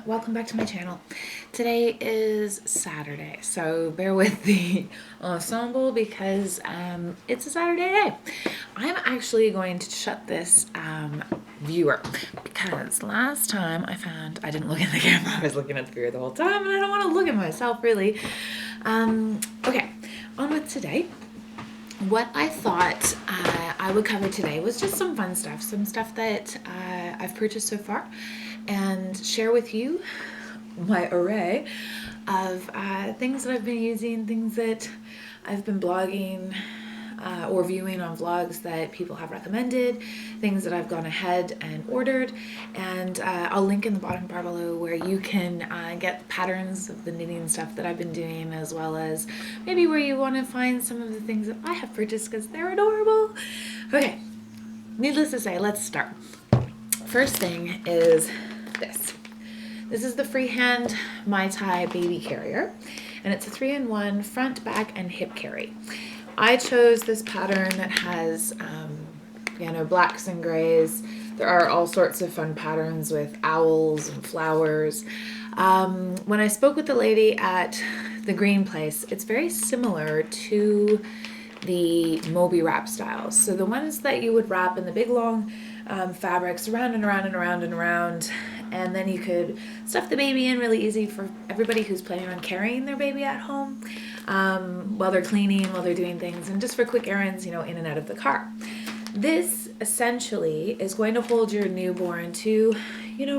Welcome back to my channel. Today is Saturday, so bear with the ensemble because it's a Saturday day. I'm actually going to shut this viewer because last time I didn't look at the camera, I was looking at the viewer the whole time and I don't want to look at myself really. Okay, on with today. What I thought I would cover today was just some fun stuff, some stuff that I've purchased so far, and share with you my array of things that I've been using, things that I've been blogging or viewing on vlogs that people have recommended, things that I've gone ahead and ordered, and I'll link in the bottom bar below where you can get patterns of the knitting stuff that I've been doing, as well as maybe where you want to find some of the things that I have purchased because they're adorable. Okay, needless to say, let's start. First thing is this. This is the freehand MEI TAI baby carrier, and it's a 3-in-1 front, back, and hip carry. I chose this pattern that has, blacks and grays. There are all sorts of fun patterns with owls and flowers. When I spoke with the lady at the green place, it's very similar to the Moby wrap styles. So the ones that you would wrap in the big long fabrics around and around and around and around, and then you could stuff the baby in really easy for everybody who's planning on carrying their baby at home while they're cleaning, while they're doing things, and just for quick errands, in and out of the car. This essentially is going to hold your newborn to,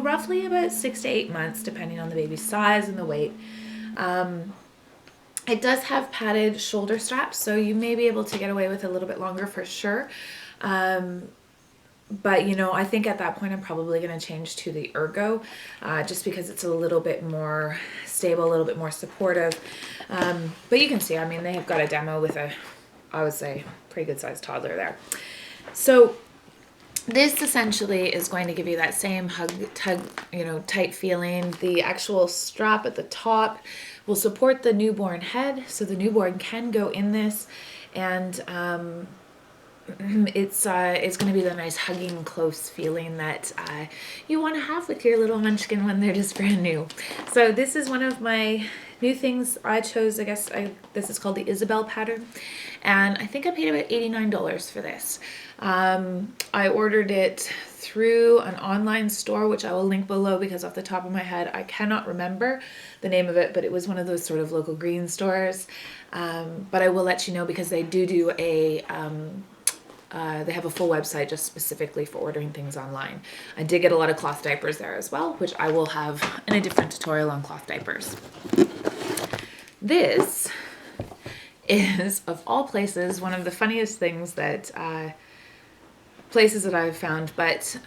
roughly about 6 to 8 months, depending on the baby's size and the weight. It does have padded shoulder straps, so you may be able to get away with a little bit longer for sure. But, I think at that point I'm probably going to change to the Ergo just because it's a little bit more stable, a little bit more supportive. But you can see, they have got a demo with I would say, pretty good sized toddler there. So this essentially is going to give you that same tug, tight feeling. The actual strap at the top will support the newborn head, so the newborn can go in this, and it's going to be the nice hugging close feeling that you want to have with your little munchkin when they're just brand new. So this is one of my new things I chose. This is called the Isabel pattern, and I think I paid about $89 for this. I ordered it through an online store, which I will link below because off the top of my head I cannot remember the name of it, but it was one of those sort of local green stores. But I will let you know because they do a they have a full website just specifically for ordering things online. I did get a lot of cloth diapers there as well, which I will have in a different tutorial on cloth diapers. This is, of all places, one of the funniest things that places that I've found, but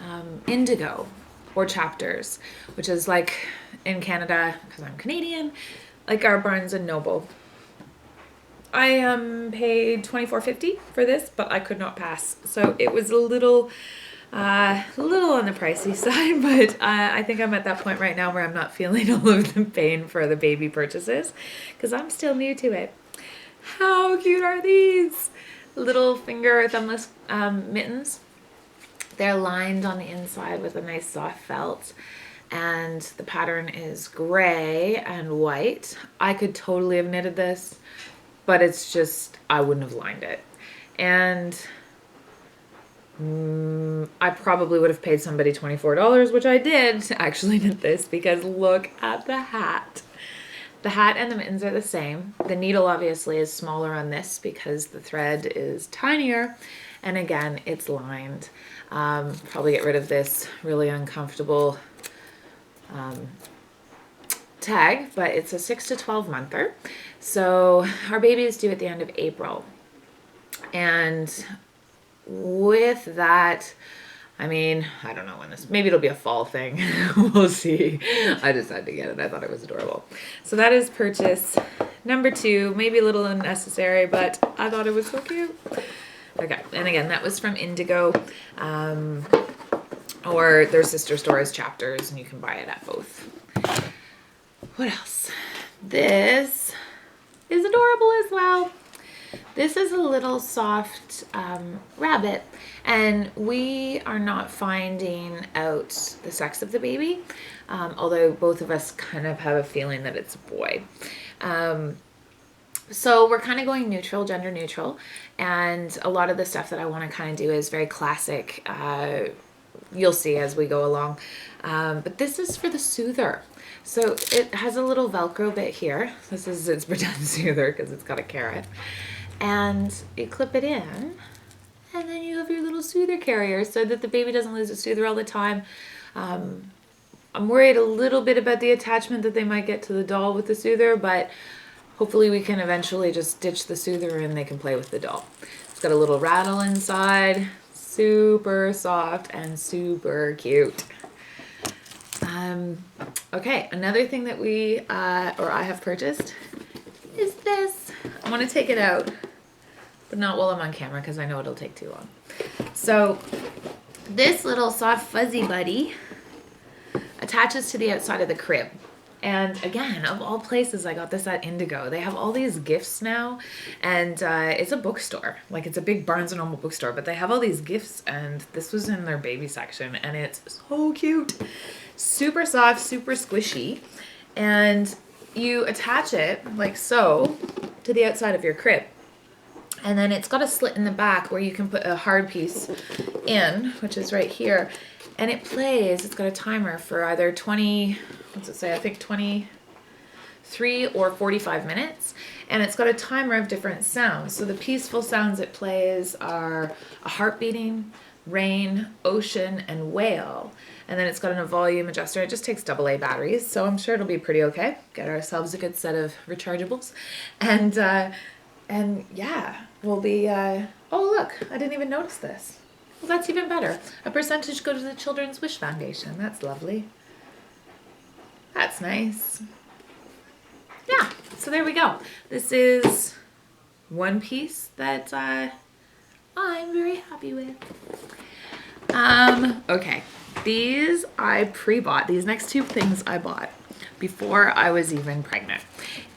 Indigo or Chapters, which is like in Canada, because I'm Canadian, like our Barnes and Noble. I paid $24.50 for this, but I could not pass. So it was a little on the pricey side, but I think I'm at that point right now where I'm not feeling all of the pain for the baby purchases because I'm still new to it. How cute are these? Little finger thumbless mittens. They're lined on the inside with a nice soft felt, and the pattern is gray and white. I could totally have knitted this, but it's just, I wouldn't have lined it. And I probably would have paid somebody $24, which I did to actually knit this, because look at the hat. The hat and the mittens are the same. The needle obviously is smaller on this because the thread is tinier. And again, it's lined. Probably get rid of this really uncomfortable tag, but it's a 6 to 12 monther. So our baby is due at the end of April. And with that, I don't know when maybe it'll be a fall thing. We'll see. I decided to get it. I thought it was adorable. So that is purchase number 2, maybe a little unnecessary, but I thought it was so cute. Okay, and again, that was from Indigo, or their sister store is Chapters, and you can buy it at both. What else? This is adorable as well. This is a little soft rabbit, and we are not finding out the sex of the baby, although both of us kind of have a feeling that it's a boy. So we're kind of going neutral, gender neutral, and a lot of the stuff that I want to kind of do is very classic. You'll see as we go along. But this is for the Soother. So it has a little Velcro bit here. This is its pretend Soother because it's got a carrot. And you clip it in, and then you have your little Soother Carrier so that the baby doesn't lose its Soother all the time. I'm worried a little bit about the attachment that they might get to the doll with the Soother, but hopefully we can eventually just ditch the Soother and they can play with the doll. It's got a little rattle inside, super soft and super cute. Okay, another thing that I have purchased is this. I want to take it out, but not while I'm on camera because I know it'll take too long. So this little soft fuzzy buddy attaches to the outside of the crib. And again, of all places, I got this at Indigo. They have all these gifts now, and it's a bookstore. Like, it's a big Barnes & Noble bookstore, but they have all these gifts, and this was in their baby section, and it's so cute. Super soft, super squishy, and you attach it, like so, to the outside of your crib. And then it's got a slit in the back where you can put a hard piece in, which is right here. And it plays, it's got a timer for either 20, what's it say? I think 23 or 45 minutes. And it's got a timer of different sounds. So the peaceful sounds it plays are a heart beating, rain, ocean, and whale. And then it's got a volume adjuster. It just takes AA batteries, so I'm sure it'll be pretty okay. Get ourselves a good set of rechargeables. And yeah, we'll be, oh look, I didn't even notice this. Well, that's even better. A percentage go to the Children's Wish Foundation. That's lovely. That's nice. Yeah, so there we go. This is one piece that I'm very happy with. Okay, these I pre-bought. These next two things I bought before I was even pregnant.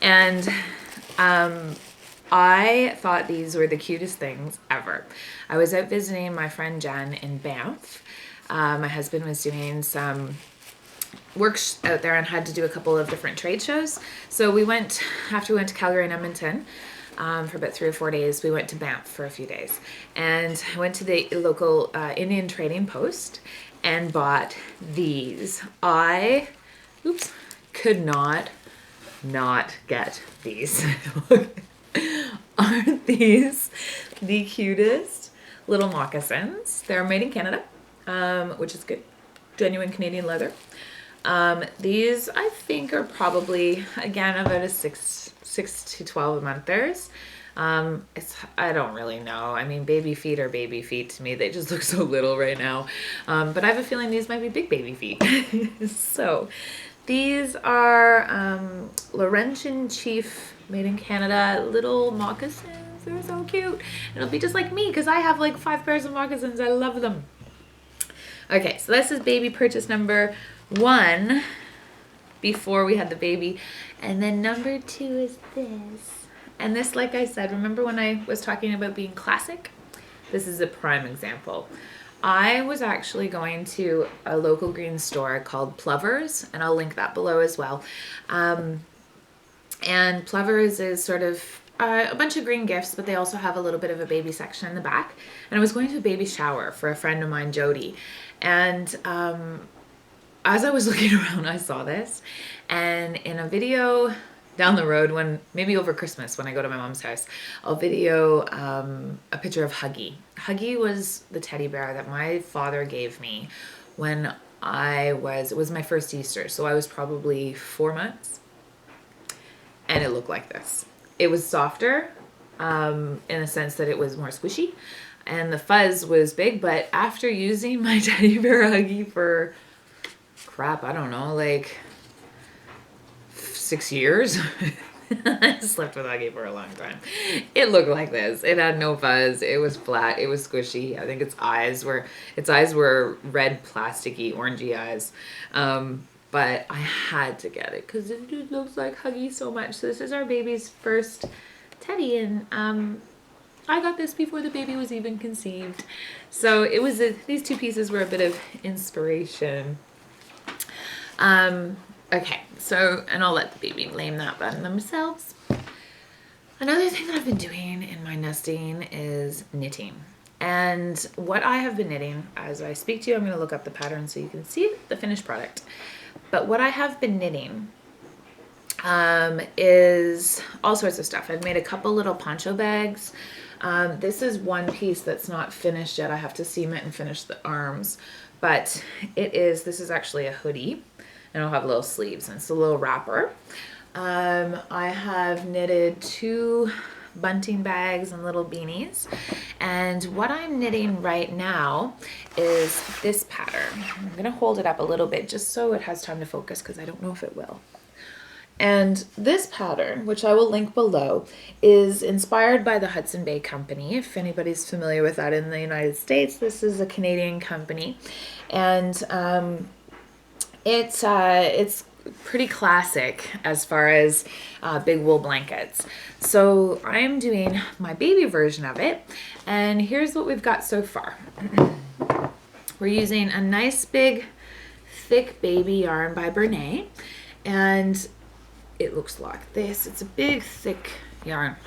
And I thought these were the cutest things ever. I was out visiting my friend Jen in Banff. My husband was doing some work out there and had to do a couple of different trade shows. So we went, after we went to Calgary and Edmonton for about 3 or 4 days, we went to Banff for a few days. And I went to the local Indian trading post and bought these. I, could not get these. Aren't these the cutest little moccasins? They're made in Canada, which is good. Genuine Canadian leather. These I think are probably, again, about a 6 to 12 monthers. I don't really know. I mean, baby feet are baby feet to me. They just look so little right now. But I have a feeling these might be big baby feet. So these are Laurentian Chief, made in Canada, little moccasins. They're so cute. It'll be just like me because I have like 5 pairs of moccasins. I love them. Okay, so this is baby purchase number 1 before we had the baby. And then number 2 is this. And this, like I said, remember when I was talking about being classic? This is a prime example. I was actually going to a local green store called Plovers, and I'll link that below as well. And Plovers is sort of a bunch of green gifts, but they also have a little bit of a baby section in the back. And I was going to a baby shower for a friend of mine, Jody. And as I was looking around, I saw this. And in a video down the road, maybe over Christmas when I go to my mom's house, I'll video a picture of Huggy. Huggy was the teddy bear that my father gave me when it was my first Easter. So I was probably 4 months. And it looked like this. It was softer in the sense that it was more squishy. And the fuzz was big. But after using my teddy bear Huggy for, I don't know, like 6 years. I slept with Huggy for a long time. It looked like this. It had no fuzz. It was flat. It was squishy. I think its eyes were red, plasticky, orangey eyes. But I had to get it because it looks like Huggy so much. So this is our baby's first teddy, and I got this before the baby was even conceived. So it was these two pieces were a bit of inspiration. Okay, so, and I'll let the baby lame that button themselves. Another thing that I've been doing in my nesting is knitting. And what I have been knitting, as I speak to you, I'm going to look up the pattern so you can see the finished product. But what I have been knitting is all sorts of stuff. I've made a couple little poncho bags. This is one piece that's not finished yet. I have to seam it and finish the arms. But this is actually a hoodie. And it'll have little sleeves, and it's a little wrapper. I have knitted 2 bunting bags and little beanies. And what I'm knitting right now is this pattern. I'm going to hold it up a little bit just so it has time to focus because I don't know if it will. And this pattern, which I will link below, is inspired by the Hudson Bay Company. If anybody's familiar with that in the United States, this is a Canadian company. And it's pretty classic as far as big wool blankets. So I'm doing my baby version of it, and here's what we've got so far. We're using a nice big thick baby yarn by Bernet, and it looks like this. It's a big thick yarn.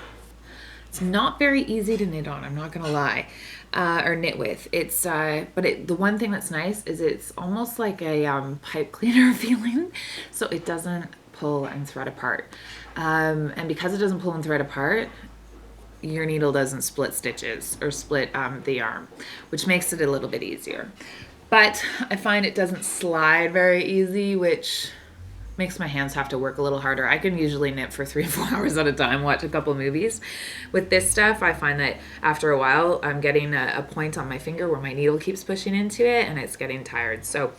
It's not very easy to knit on, I'm not gonna lie, or knit with. It's the one thing that's nice is it's almost like a pipe cleaner feeling, so it doesn't pull and thread apart. And because it doesn't pull and thread apart, your needle doesn't split stitches or split the yarn, which makes it a little bit easier. But I find it doesn't slide very easy, which makes my hands have to work a little harder. I can usually knit for 3 or 4 hours at a time, watch a couple movies. With this stuff, I find that after a while, I'm getting a point on my finger where my needle keeps pushing into it, and it's getting tired. So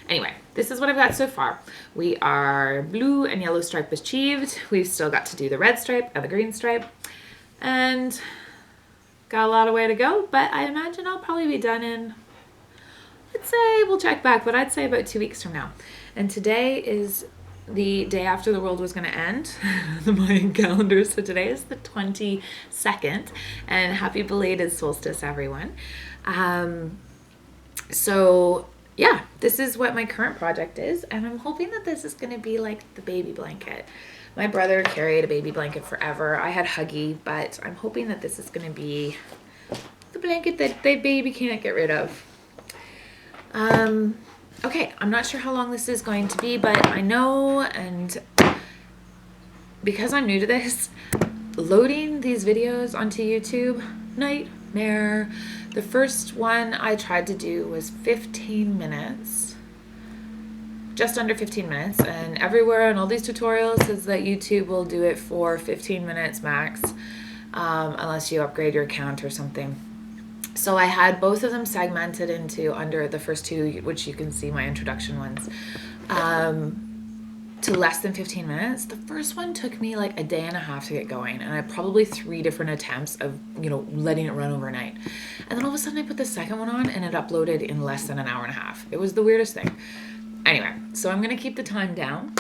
anyway, this is what I've got so far. We are blue and yellow stripe achieved. We've still got to do the red stripe and the green stripe, and got a lot of way to go, but I imagine I'll probably be done in, let's say, we'll check back, but I'd say about 2 weeks from now. And today is the day after the world was going to end, the Mayan calendar. So today is the 22nd, and happy belated solstice, everyone. So yeah, this is what my current project is, and I'm hoping that this is going to be like the baby blanket. My brother carried a baby blanket forever. I had Huggy, but I'm hoping that this is going to be the blanket that the baby can't get rid of. Okay, I'm not sure how long this is going to be, but I know, and because I'm new to this, loading these videos onto YouTube, nightmare. The first one I tried to do was 15 minutes, just under 15 minutes, and everywhere in all these tutorials says that YouTube will do it for 15 minutes max, unless you upgrade your account or something. So I had both of them segmented into under the first 2, which you can see my introduction ones, to less than 15 minutes. The first one took me like a day and a half to get going, and I had probably 3 different attempts of, letting it run overnight. And then all of a sudden I put the second one on and it uploaded in less than an hour and a half. It was the weirdest thing. Anyway, so I'm going to keep the time down.